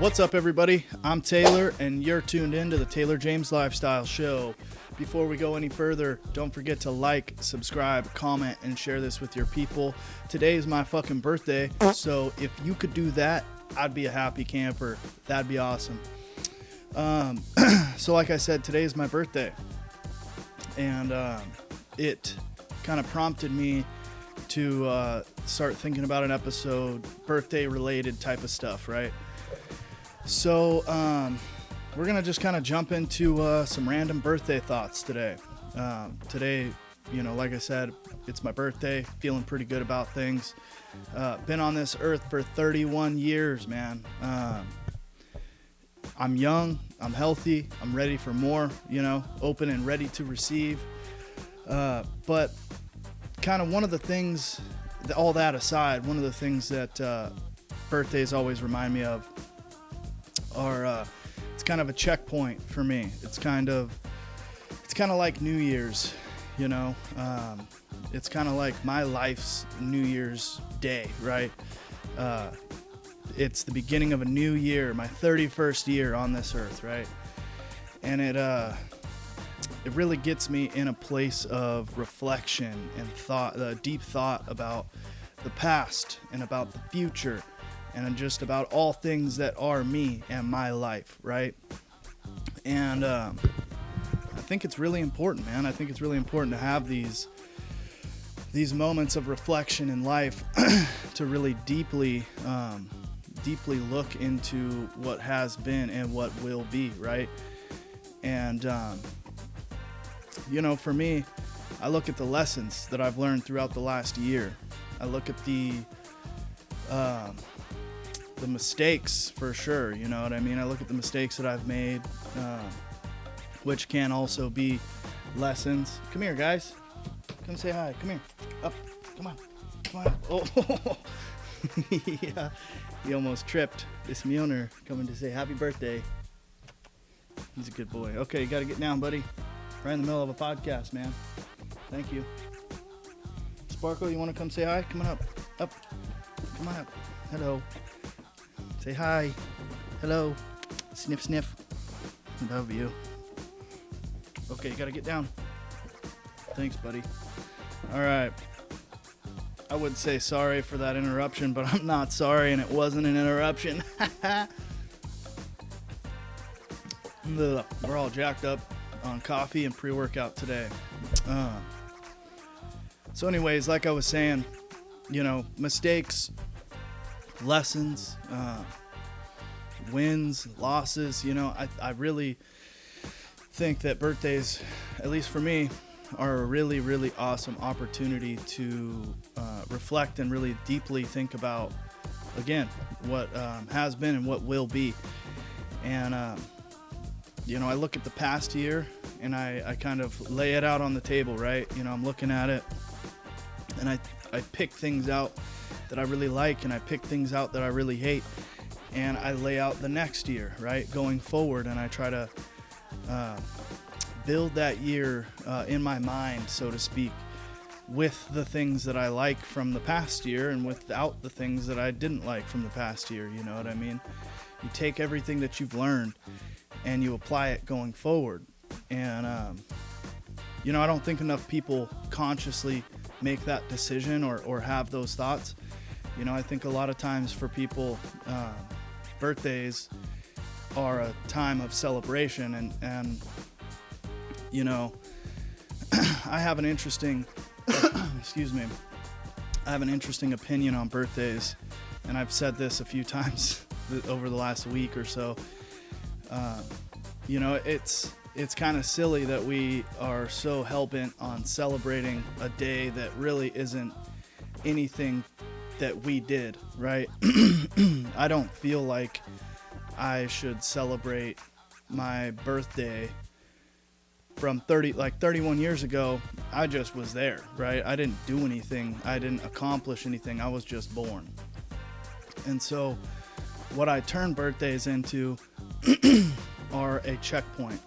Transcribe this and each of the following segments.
What's up, everybody? I'm Taylor, and you're tuned in to the Taylor James Lifestyle Show. Before we go any further, don't forget to like, subscribe, comment, and share this with your people. Today is my fucking birthday, so if you could do that, I'd be a happy camper. That'd be awesome. So like I said, today is my birthday, and it kind of prompted me to start thinking about an episode, birthday-related type of stuff, right? So we're going to just kind of jump into some random birthday thoughts today. Today, you know, like I said, it's my birthday, feeling pretty good about things. Been on this earth for 31 years, man. I'm young, I'm healthy, I'm ready for more, you know, open and ready to receive. But kind of one of the things, all that aside, one of the things that birthdays always remind me of are it's kind of a checkpoint for me. It's kind of like New Year's, you know. It's kind of like my life's New Year's Day, right? It's the beginning of a new year, my 31st year on this earth, right? And it really gets me in a place of reflection and thought, deep thought about the past and about the future and just about all things that are me and my life, right? And I think it's really important, man. I think it's really important to have these moments of reflection in life to really deeply look into what has been and what will be, right? And you know, for me, I look at the lessons that I've learned throughout the last year. I look at the mistakes, for sure, you know what I mean? I look at the mistakes that I've made, which can also be lessons. Come here, guys. Come say hi. Come here. Up. Come on. Oh, yeah. He almost tripped. This Mjolnir coming to say happy birthday. He's a good boy. Okay, you got to get down, buddy. Right in the middle of a podcast, man. Thank you. Sparkle, you want to come say hi? Come on up. Up. Come on up. Hello. Say hi. Hello. Sniff, sniff. Love you. Okay, you got to get down. Thanks, buddy. All right. I would say sorry for that interruption, but I'm not sorry, and it wasn't an interruption. We're all jacked up on coffee and pre-workout today. So anyways, like I was saying, you know, mistakes, lessons, wins, losses, you know, I really think that birthdays, at least for me, are a really, really awesome opportunity to reflect and really deeply think about, again, what has been and what will be. And, you know, I look at the past year and I kind of lay it out on the table, right? You know, I'm looking at it and I pick things out that I really like and I pick things out that I really hate. And I lay out the next year, right, going forward, and I try to build that year in my mind, so to speak, with the things that I like from the past year and without the things that I didn't like from the past year, you know what I mean? You take everything that you've learned and you apply it going forward. And, you know, I don't think enough people consciously make that decision or have those thoughts. You know, I think a lot of times for people, birthdays are a time of celebration, and you know, I have an interesting excuse me, I have an interesting opinion on birthdays, and I've said this a few times over the last week or so. You know, it's kind of silly that we are so hell-bent on celebrating a day that really isn't anything that we did, right? I don't feel like I should celebrate my birthday from 31 years ago. I just was there, right? I didn't do anything. I didn't accomplish anything. I was just born. And so what I turn birthdays into are a checkpoint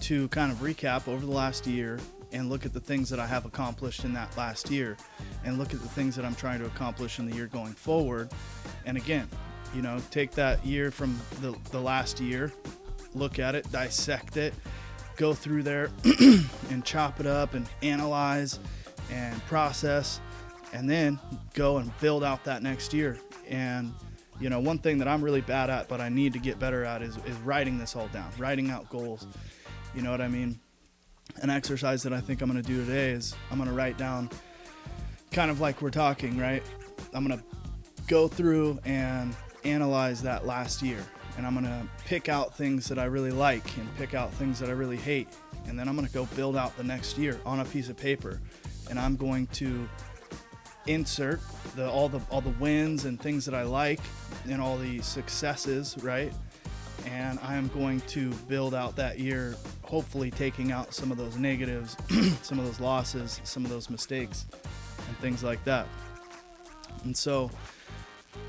to kind of recap over the last year and look at the things that I have accomplished in that last year and look at the things that I'm trying to accomplish in the year going forward. And again, You know, take that year from the last year, look at it, dissect it, go through there and chop it up and analyze and process, and then go and build out that next year. And you know, one thing that I'm really bad at, but I need to get better at, is writing this all down, writing out goals. You know what I mean? An exercise that I think I'm going to do today is I'm going to write down, kind of like we're talking, right? I'm going to go through and analyze that last year, and I'm going to pick out things that I really like and pick out things that I really hate, and then I'm going to go build out the next year on a piece of paper, and I'm going to insert all the wins and things that I like and all the successes, right? And I am going to build out that year, hopefully taking out some of those negatives, some of those losses, some of those mistakes, and things like that. And so,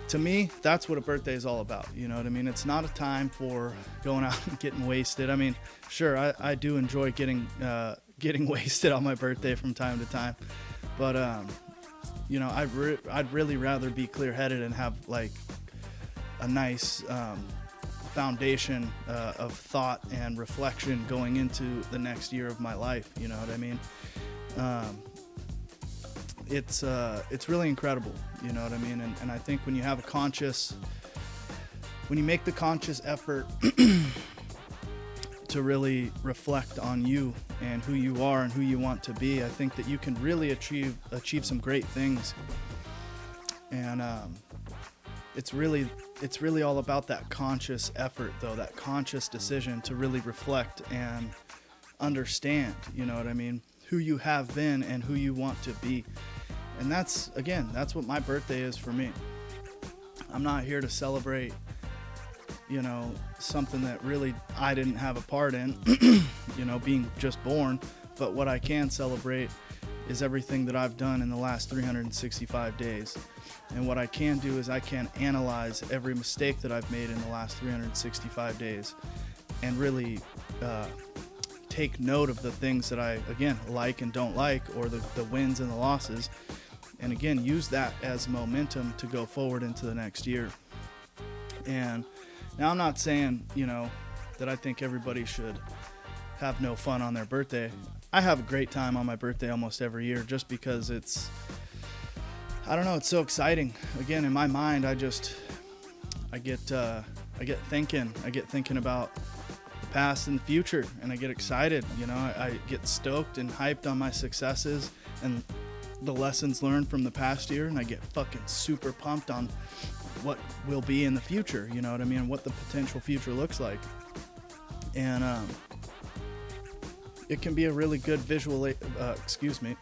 to me, that's what a birthday is all about. You know what I mean? It's not a time for going out and getting wasted. I mean, sure, I do enjoy getting wasted on my birthday from time to time, but you know, I'd really rather be clear-headed and have like a nice foundation of thought and reflection going into the next year of my life. You know what I mean? It's really incredible. You know what I mean? And I think when you make the conscious effort to really reflect on you and who you are and who you want to be, I think that you can really achieve some great things. And it's really all about that conscious effort, though, that conscious decision to really reflect and understand, you know what I mean, who you have been and who you want to be. And that's what my birthday is for me. I'm not here to celebrate, you know, something that really I didn't have a part in, you know, being just born. But what I can celebrate is everything that I've done in the last 365 days. And what I can do is I can analyze every mistake that I've made in the last 365 days and really take note of the things that I, again, like and don't like, or the wins and the losses. And again, use that as momentum to go forward into the next year. And now, I'm not saying, you know, that I think everybody should have no fun on their birthday. I have a great time on my birthday almost every year, just because it's so exciting. Again, in my mind, I get thinking about the past and the future, and I get excited. You know, I get stoked and hyped on my successes and the lessons learned from the past year, and I get fucking super pumped on what will be in the future, you know what I mean, what the potential future looks like. And it can be a really good visualization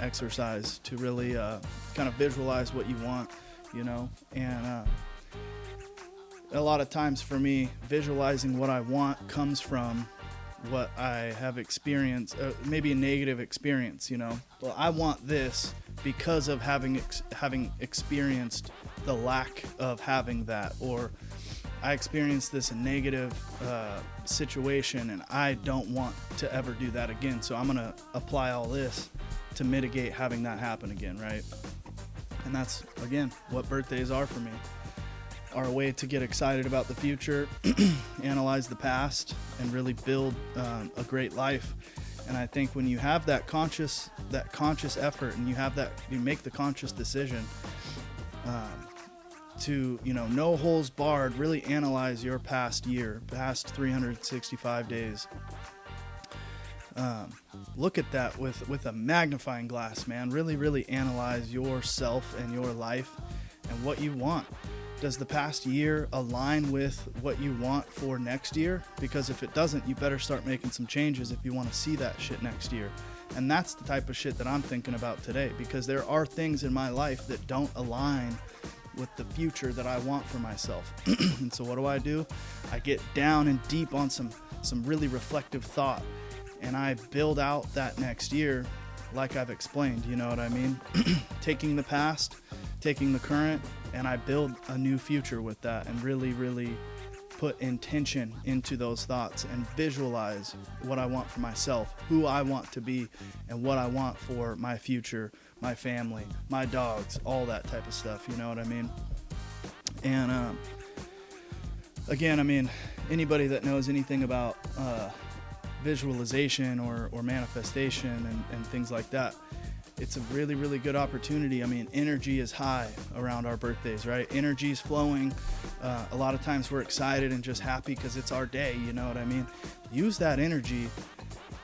exercise to really kind of visualize what you want, you know. And a lot of times for me, visualizing what I want comes from what I have experienced, maybe a negative experience, you know. Well, I want this because of having experienced the lack of having that, or I experienced this negative situation and I don't want to ever do that again, so I'm gonna apply all this to mitigate having that happen again, right? And that's, again, what birthdays are for me. Are a way to get excited about the future, analyze the past, and really build a great life. And I think when you have that conscious effort, and you make the conscious decision to, you know, no holes barred, really analyze your past year, past 365 days. Look at that with a magnifying glass, man. Really, really analyze yourself and your life and what you want. Does the past year align with what you want for next year? Because if it doesn't, you better start making some changes if you want to see that shit next year. And that's the type of shit that I'm thinking about today, because there are things in my life that don't align with the future that I want for myself. And so what do? I get down and deep on some really reflective thought, and I build out that next year like I've explained, you know what I mean? Taking the past, taking the current, and I build a new future with that, and really, really put intention into those thoughts and visualize what I want for myself, who I want to be, and what I want for my future, my family, my dogs, all that type of stuff, you know what I mean? And again, I mean, anybody that knows anything about visualization or manifestation and things like that, it's a really, really good opportunity. I mean, energy is high around our birthdays, right? Energy is flowing. A lot of times we're excited and just happy because it's our day, you know what I mean? Use that energy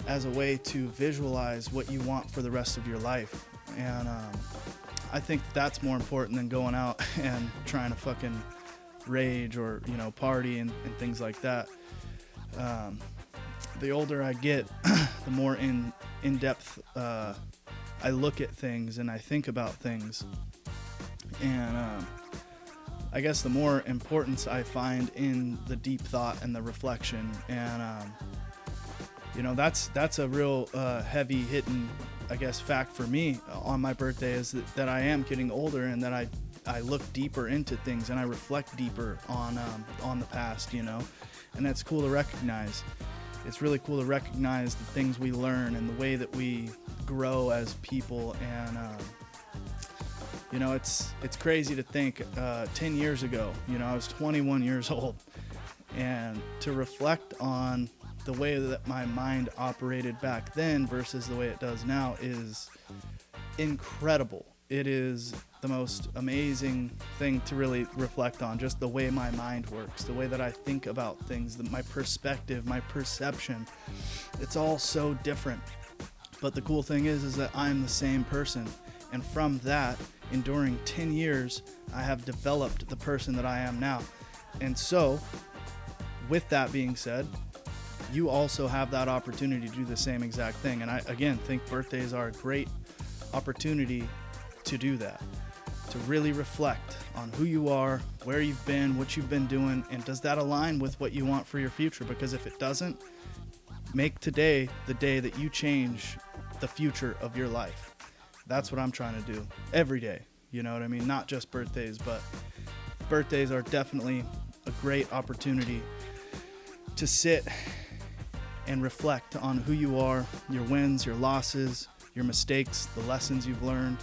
as a way to visualize what you want for the rest of your life. And I think that's more important than going out and trying to fucking rage or, you know, party and things like that. The older I get, the more in-depth I look at things and I think about things. And I guess the more importance I find in the deep thought and the reflection. And you know, that's a real heavy hitting, I guess, fact for me on my birthday, is that I am getting older and that I look deeper into things and I reflect deeper on the past, you know, and that's cool to recognize. It's really cool to recognize the things we learn and the way that we grow as people. And you know, it's crazy to think 10 years ago, you know, I was 21 years old, and to reflect on the way that my mind operated back then versus the way it does now is incredible. It is the most amazing thing to really reflect on, just the way my mind works, the way that I think about things, my perspective, my perception. It's all so different. But the cool thing is that I'm the same person. And from that, enduring 10 years, I have developed the person that I am now. And so, with that being said, you also have that opportunity to do the same exact thing. And I, again, think birthdays are a great opportunity to do that, to really reflect on who you are, where you've been, what you've been doing, and does that align with what you want for your future? Because if it doesn't, make today the day that you change the future of your life. That's what I'm trying to do every day. You know what I mean? Not just birthdays, but birthdays are definitely a great opportunity to sit and reflect on who you are, your wins, your losses, your mistakes, the lessons you've learned,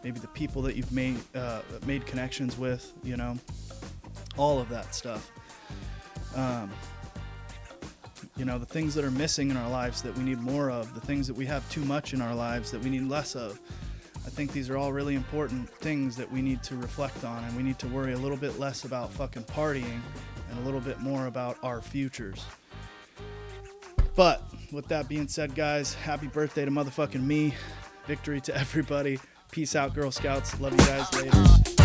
maybe the people that you've made connections with, you know, all of that stuff. You know, the things that are missing in our lives that we need more of, the things that we have too much in our lives that we need less of. I think these are all really important things that we need to reflect on, and we need to worry a little bit less about fucking partying and a little bit more about our futures. But with that being said, guys, happy birthday to motherfucking me. Victory to everybody. Peace out, Girl Scouts. Love you guys. Later.